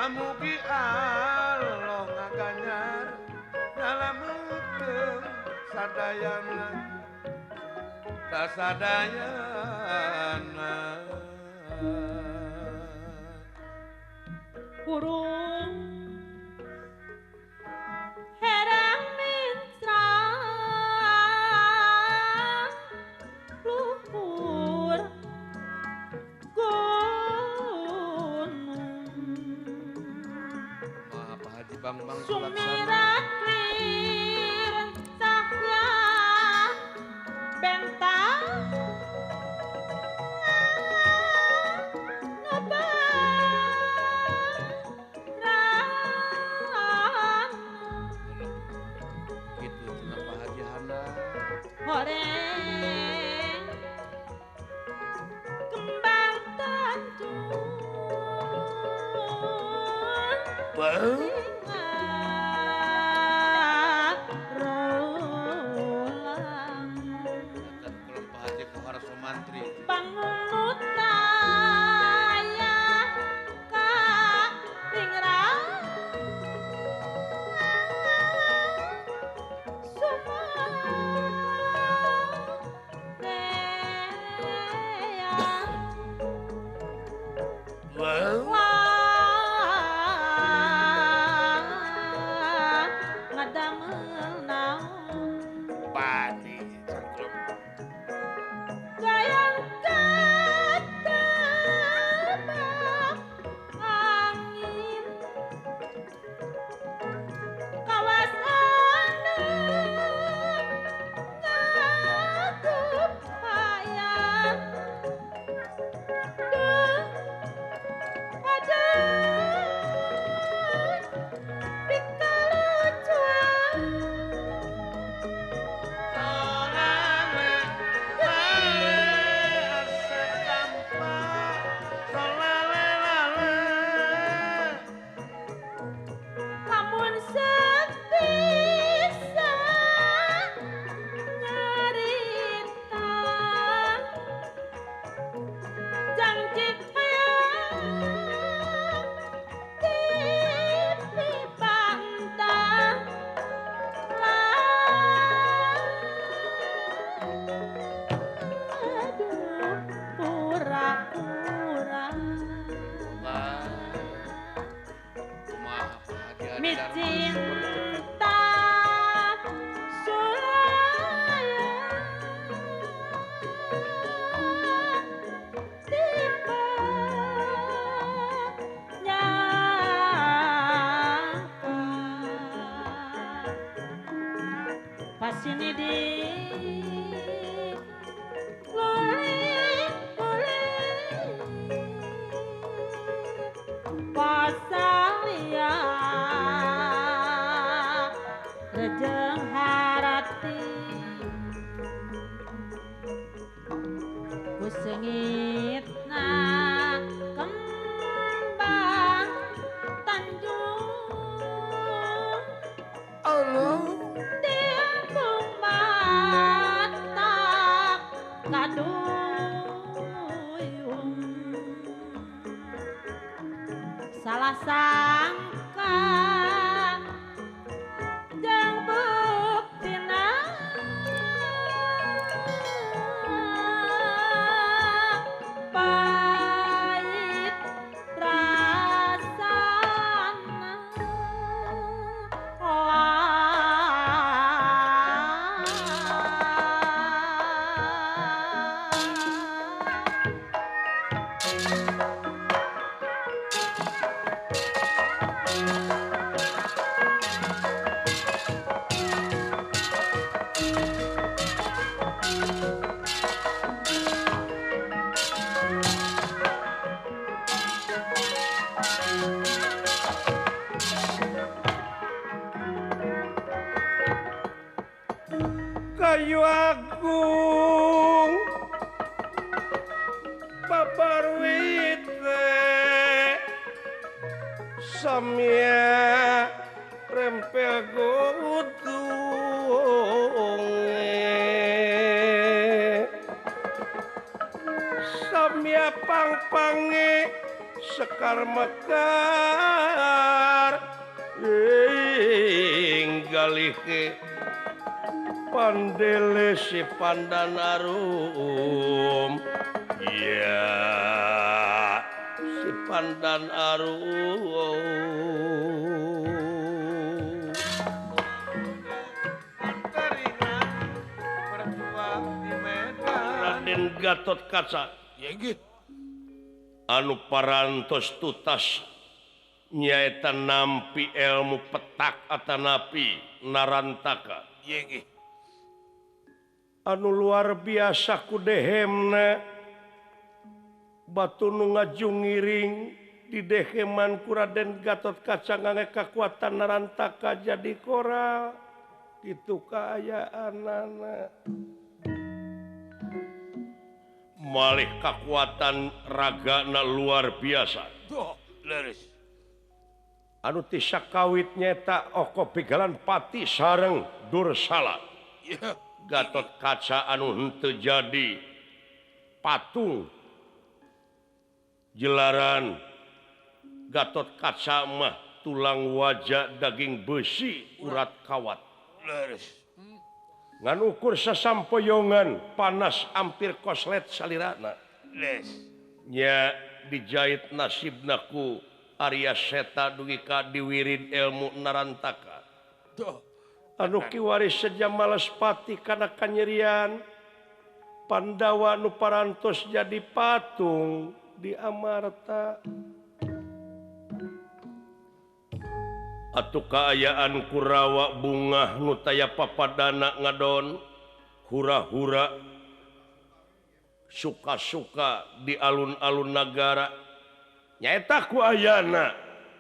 Mugi Allah ngaganyar ngalamukeun sadayana sasadayana burung herang mitra luhur gunung Maha Pak Haji Bambang Sulaksana sumirat lir cahya bentang ngebaran gitu cenah Pak Haji Hana horeng kembang tanjung Bang ingat rolang dan pulang Pak Haji Kohar Sumantri bangunut taya kak ringrang sumareang Bang wah ngadamel naon Padi cangklem gayang ketebak angin kawasan ngagup hayat duh aduh pikalucuan Solale, lale, asep gampang. Solale, lale. lamun sebisa nyarita janji hayang tipi bantah aduh pura-pura Wah, kumaha Pak Haji Adi micin Darmas. tak sulaya tiba nyangka pas ini di pasalia rejeng harati kusengitna kembang tanjung Allah, diambung mata kaduyung salah sangka jeung buktina pait rasana kayu agung paparwit samia rempel gudung samia pangpange sekar mekar galih pandele si Pandanarum ya si Pandan Arum Raden Gatot Kaca anu parantos tutas nyaeta nampi ilmu petak atanapi narantaka anu luar biasa ku dehemna batu nu ngajungiring di deheman ku Raden Gatot Kaca ngangge kakuatan narantaka jadi koral itu kaayaanana malih kekuatan ragana luar biasa anu tisa kawit nyeta oko pigalan pati sareng Dursala Gatot Kaca anu henteu jadi patung jelaran Gatot Kaca mah tulang wajah daging besi urat kawat ngan ukur sasampoyongan panas hampir koslet salirana nya dijahit nasibnaku Arya Seta dugi ka diwirid ilmu narantaka anu kiwaris saja malespati kana kanyerian Pandawa nu parantos jadi patung di Amarta atuh kaayaan Kurawa bunga nu taya papadana ngadon hura-hura suka-suka di alun-alun nagara nyaeta ku ayana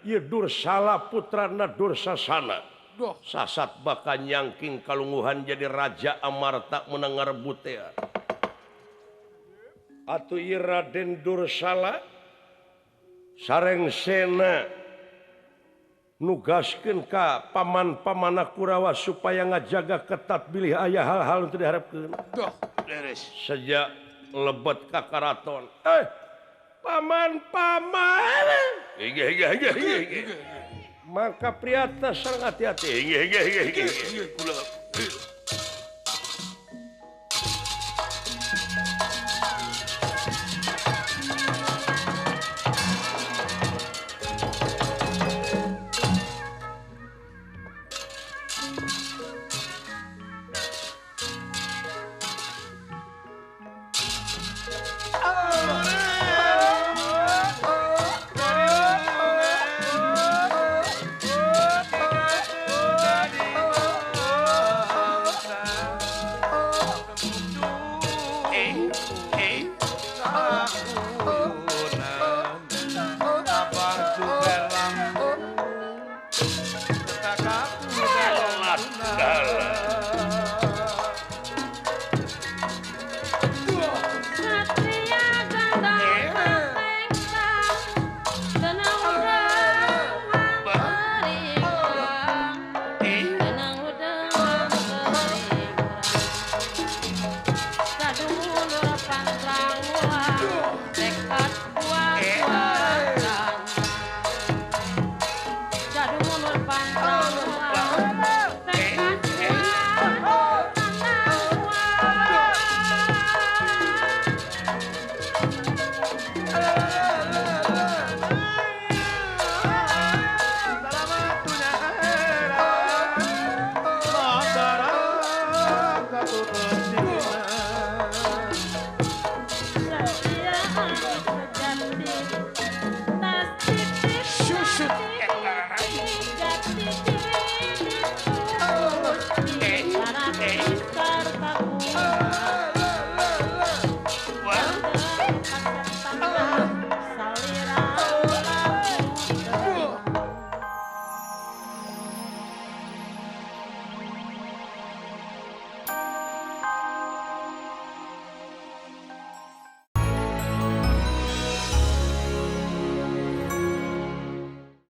ieu Dursala putrana Dursasana sasat bakal nyangking kalungguhan jadi Raja Amarta menang ngarebut teh atuh ieu Raden Dursala sareng sena nugaskeun ka paman-pamana Kurawa supaya ngajaga ketat bilih aya hal-hal untuk diharapkeun. Sejak lebet ka karaton. Paman-paman. Maka priata sareng hati-hati.